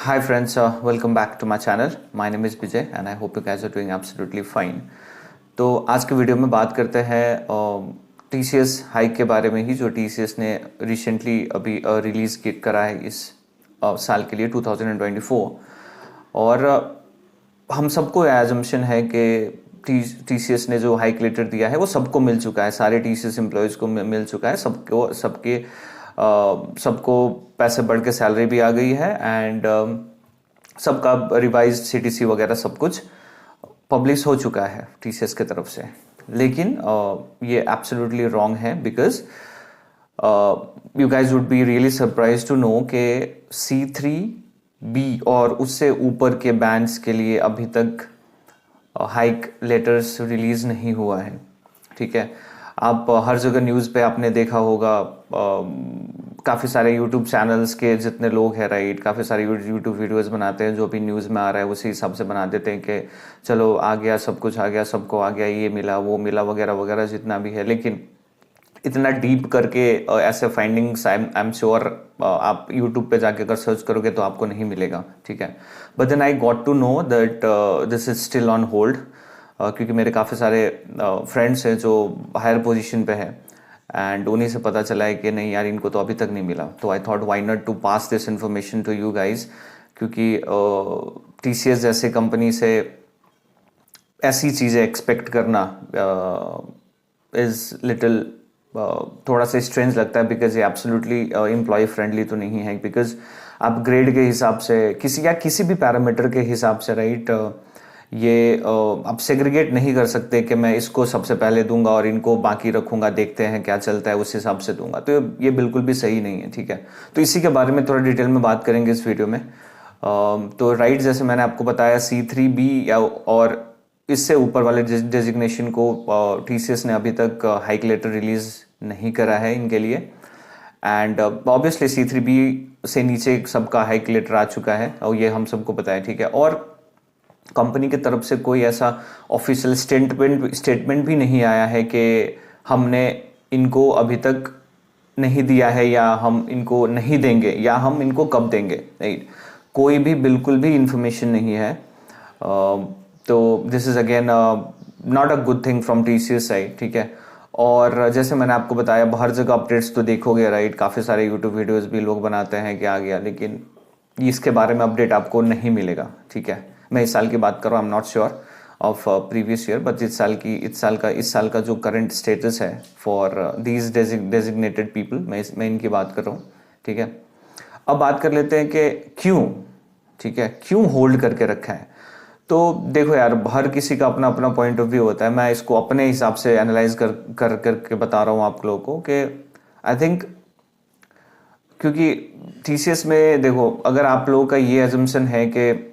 Hi friends, welcome back to my channel. My name is Vijay and I hope you guys are doing absolutely fine. तो आज के video में बात करते हैं TCS हाइक के बारे में ही, जो TCS ने रिसेंटली अभी रिलीज़ करा है इस साल के लिए 2024। और हम सबको एजम्पशन है कि TCS ने जो हाइक लेटर दिया है वो सबको मिल चुका है, सारे TCS एम्प्लॉयज़ को मिल चुका है, सबको पैसे बढ़ के सैलरी भी आ गई है एंड सबका रिवाइज CTC वगैरह सब कुछ पब्लिश हो चुका है TCS की तरफ से। लेकिन ये एब्सोल्युटली रॉन्ग है because you guys would be really surprise to know कि C3B और उससे ऊपर के बैंड्स के लिए अभी तक हाइक लेटर्स रिलीज नहीं हुआ है। ठीक है, आप हर जगह न्यूज़ पे आपने देखा होगा, काफ़ी सारे यूट्यूब चैनल्स के जितने लोग हैं राइट, काफ़ी सारे यूट्यूब वीडियोस बनाते हैं, जो भी न्यूज़ में आ रहा है उसी हिसाब से बना देते हैं कि चलो आ गया, सब कुछ आ गया, सबको आ गया, ये मिला वो मिला वगैरह वगैरह जितना भी है। लेकिन इतना डीप करके ऐसे फाइंडिंग्स आई एम श्योर आप यूट्यूब पे जाके अगर सर्च करोगे तो आपको नहीं मिलेगा। ठीक है, but then I got to know that this is still on hold, क्योंकि मेरे काफ़ी सारे फ्रेंड्स हैं जो हायर पोजीशन पे हैं एंड उन्हीं से पता चला है कि नहीं यार, इनको तो अभी तक नहीं मिला। तो I thought why not to pass this information to you guys, क्योंकि TCS जैसे कंपनी से ऐसी चीज़ें एक्सपेक्ट करना इज़ लिटिल थोड़ा सा स्ट्रेंज लगता है, बिकॉज ये एब्सोल्युटली एम्प्लॉय फ्रेंडली तो नहीं है। बिकॉज आप ग्रेड के हिसाब से किसी भी पैरामीटर के हिसाब से राइट, ये आप सेग्रीगेट नहीं कर सकते कि मैं इसको सबसे पहले दूंगा और इनको बाकी रखूंगा, देखते हैं क्या चलता है उस हिसाब से दूंगा। तो ये बिल्कुल भी सही नहीं है। ठीक है, तो इसी के बारे में थोड़ा डिटेल में बात करेंगे इस वीडियो में। तो राइट, जैसे मैंने आपको बताया C3B या और इससे ऊपर वाले डेजिग्नेशन को TCS ने अभी तक हाइक लेटर रिलीज नहीं करा है इनके लिए। एंड ऑब्वियसली C3B से नीचे सबका हाइक लेटर आ चुका है और ये हम सबको पता है। ठीक है, और कंपनी की तरफ से कोई ऐसा ऑफिशियल स्टेटमेंट भी नहीं आया है कि हमने इनको अभी तक नहीं दिया है या हम इनको नहीं देंगे या हम इनको कब देंगे, राइट। कोई भी बिल्कुल भी इंफॉर्मेशन नहीं है। तो this is again not a good thing from TCS side. ठीक है, और जैसे मैंने आपको बताया हर जगह अपडेट्स तो देखोगे राइट, काफ़ी सारे यूट्यूब वीडियोस भी लोग बनाते हैं कि आ गया, लेकिन इसके बारे में अपडेट आपको नहीं मिलेगा। ठीक है, मैं इस साल की बात कर रहा हूँ, I am not sure of previous year, but इस साल का जो करंट स्टेटस है फॉर दीज डेजिग्नेटेड पीपल, मैं इनकी बात कर रहा हूँ। ठीक है, अब बात कर लेते हैं कि क्यों, ठीक है, क्यों होल्ड करके रखा है। तो देखो यार, हर किसी का अपना अपना पॉइंट ऑफ व्यू होता है। मैं इसको अपने हिसाब से एनालाइज करके बता रहा हूँ आप लोगों को कि आई थिंक, क्योंकि TCS में देखो, अगर आप लोगों का ये एजम्पशन है कि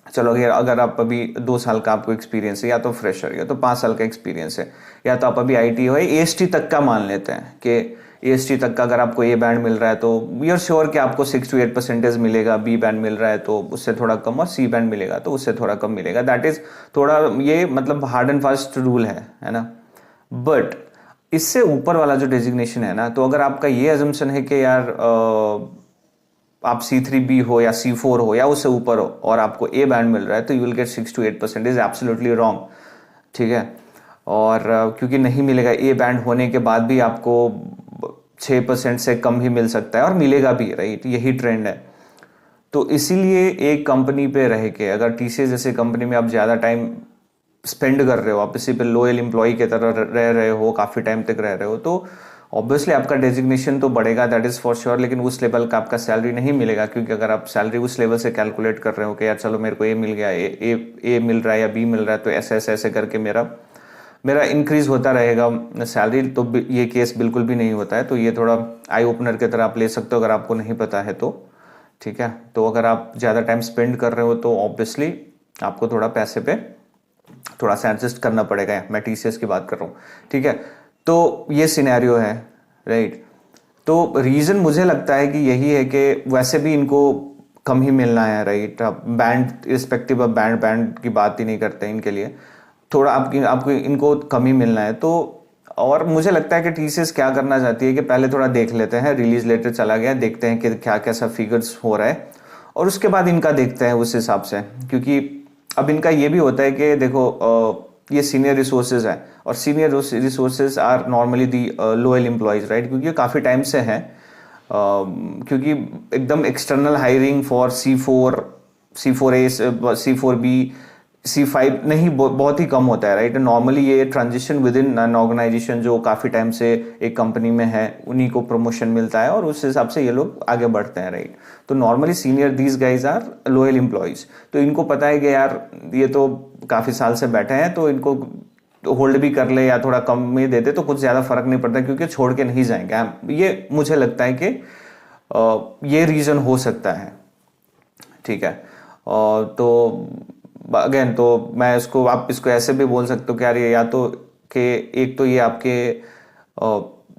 चलो अगर आप अभी 2 साल का आपको एक्सपीरियंस है, या तो फ्रेशर या तो 5 साल का एक्सपीरियंस है, या तो आप अभी IT हो, AST तक का मान लेते हैं कि AST तक का अगर आपको A बैंड मिल रहा है तो वी आर श्योर कि आपको 6 to 8% मिलेगा। B बैंड मिल रहा है तो उससे थोड़ा कम, और C बैंड मिलेगा तो उससे थोड़ा कम मिलेगा। दैट इज थोड़ा, ये मतलब हार्ड एंड फास्ट रूल है ना। बट इससे ऊपर वाला जो डेजिग्नेशन है ना, तो अगर आपका ये एजम्पशन है कि यार आप C3B हो या C4 हो या उससे ऊपर हो और आपको A बैंड मिल रहा है तो you will get 6 to 8%, is absolutely wrong. ठीक है, और क्योंकि नहीं मिलेगा, A बैंड होने के बाद भी आपको 6% से कम ही मिल सकता है और मिलेगा भी, राइट, यही ट्रेंड है। तो इसीलिए एक कंपनी पे रह के, अगर TCS जैसे कंपनी में आप ज़्यादा टाइम स्पेंड कर रहे हो, आप इसी पे लोयल एम्प्लॉय की तरह रह रहे हो, काफ़ी टाइम तक रह रहे हो, तो ऑब्वियसली आपका डेजिग्नेशन तो बढ़ेगा, दैट इज़ फॉर श्योर, लेकिन उस लेवल का आपका सैलरी नहीं मिलेगा। क्योंकि अगर आप सैलरी उस लेवल से कैलकुलेट कर रहे हो कि यार चलो मेरे को A मिल गया, ए मिल रहा है या B मिल रहा है, तो ऐसे ऐसे ऐसे करके मेरा इंक्रीज होता रहेगा सैलरी, तो ये केस बिल्कुल भी नहीं होता है। तो ये थोड़ा आई ओपनर की तरह आप ले सकते हो अगर आपको नहीं पता है तो। ठीक है, तो अगर आप ज़्यादा टाइम स्पेंड कर रहे हो तो ऑब्वियसली आपको थोड़ा पैसे पे थोड़ा सा एडजस्ट करना पड़ेगा। मैं TCS की बात कर रहा हूँ। ठीक है, तो ये सिनेरियो है, राइट। तो रीज़न मुझे लगता है कि यही है कि वैसे भी इनको कम ही मिलना है, right. Band respective of band की बात ही नहीं करते इनके लिए, थोड़ा आपको इनको कम ही मिलना है। तो और मुझे लगता है कि TCS क्या करना चाहती है कि पहले थोड़ा देख लेते हैं, रिलीज लेटर चला गया, देखते हैं कि क्या कैसा फिगर्स हो रहा है, और उसके बाद इनका देखते हैं उस हिसाब से, क्योंकि अब इनका ये भी होता है कि देखो ये सीनियर रिसोर्सेज है और senior resources are normally the loyal employees, right, क्योंकि ये काफ़ी टाइम से हैं, क्योंकि एकदम external hiring for C4A, C4B, C5 नहीं, बहुत ही कम होता है, राइट। नॉर्मली ये transition within an organization जो काफ़ी टाइम से एक कंपनी में है, उन्हीं को प्रमोशन मिलता है और उस हिसाब से ये लोग आगे बढ़ते हैं, राइट। तो normally senior these guys are loyal employees, तो इनको पता है कि यार ये तो काफ़ी साल से बैठे हैं, तो इनको होल्ड भी कर ले या थोड़ा कम में दे दे तो कुछ ज़्यादा फर्क नहीं पड़ता, क्योंकि छोड़ के नहीं जाएंगे। ये मुझे लगता है कि ये रीज़न हो सकता है, ठीक है। तो अगेन तो मैं इसको, आप इसको ऐसे भी बोल सकते हो कि यार ये या तो कि एक तो ये आपके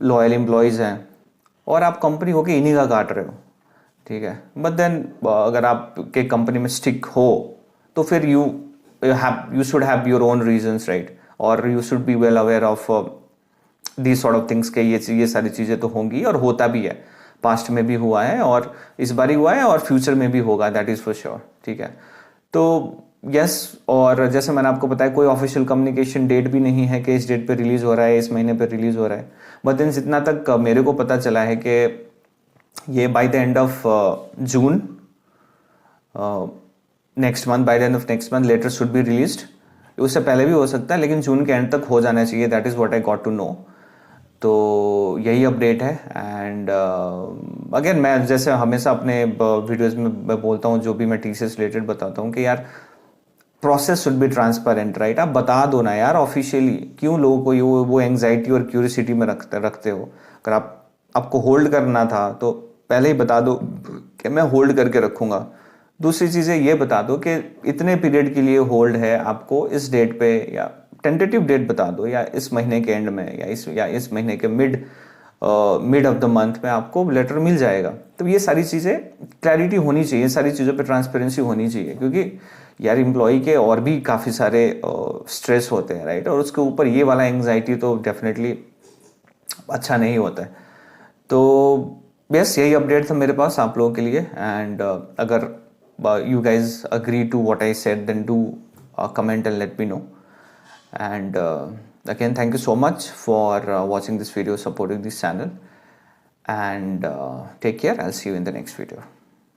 लॉयल एम्प्लॉयज़ हैं और आप कंपनी हो के इन्हीं का काट रहे हो, ठीक है। बट देन अगर आप के कंपनी में स्टिक हो तो फिर you should have your own reasons, right, और you should be well aware of these sort of things के ये सारी चीज़ें तो होंगी और होता भी है, पास्ट में भी हुआ है और इस बार ही हुआ है और फ्यूचर में भी होगा, दैट इज़ फॉर श्योर, ठीक है। तो यस, और जैसे मैंने आपको बताया कोई ऑफिशियल कम्युनिकेशन डेट भी नहीं है कि इस डेट पे रिलीज़ हो रहा है, इस महीने पे रिलीज़ हो रहा है। बट देन जितना तक मेरे को पता चला है कि ये by the end of June next month, by the end of next month later should be released. उससे पहले भी हो सकता है लेकिन जून के एंड तक हो जाना चाहिए, that is what I got to know. तो यही अपडेट है। एंड अगेन मैं जैसे हमेशा अपने वीडियोस में मैं बोलता हूँ, जो भी मैं TCS रिलेटेड बताता हूँ कि यार process should be transparent, right. आप बता दो ना यार ऑफिशियली, क्यों लोगों को वो एंग्जाइटी और क्यूरियोसिटी में रखते हो। अगर आपको होल्ड करना था तो पहले ही बता दो कि मैं होल्ड करके रखूंगा। दूसरी चीज़ है ये बता दो कि इतने पीरियड के लिए होल्ड है, आपको इस डेट पे, या टेंटेटिव डेट बता दो, या इस महीने के एंड में, या इस महीने के मिड ऑफ द मंथ में आपको लेटर मिल जाएगा। तो ये सारी चीज़ें क्लैरिटी होनी चाहिए, सारी चीज़ों पे ट्रांसपेरेंसी होनी चाहिए, क्योंकि यार एम्प्लॉय के और भी काफ़ी सारे स्ट्रेस होते हैं, राइट, और उसके ऊपर ये वाला एंग्जाइटी तो डेफिनेटली अच्छा नहीं होता है। तो बस यही अपडेट था मेरे पास आप लोगों के लिए। एंड अगर you guys agree to what I said, then do comment and let me know. And again, thank you so much for watching this video, supporting this channel, and take care. I'll see you in the next video.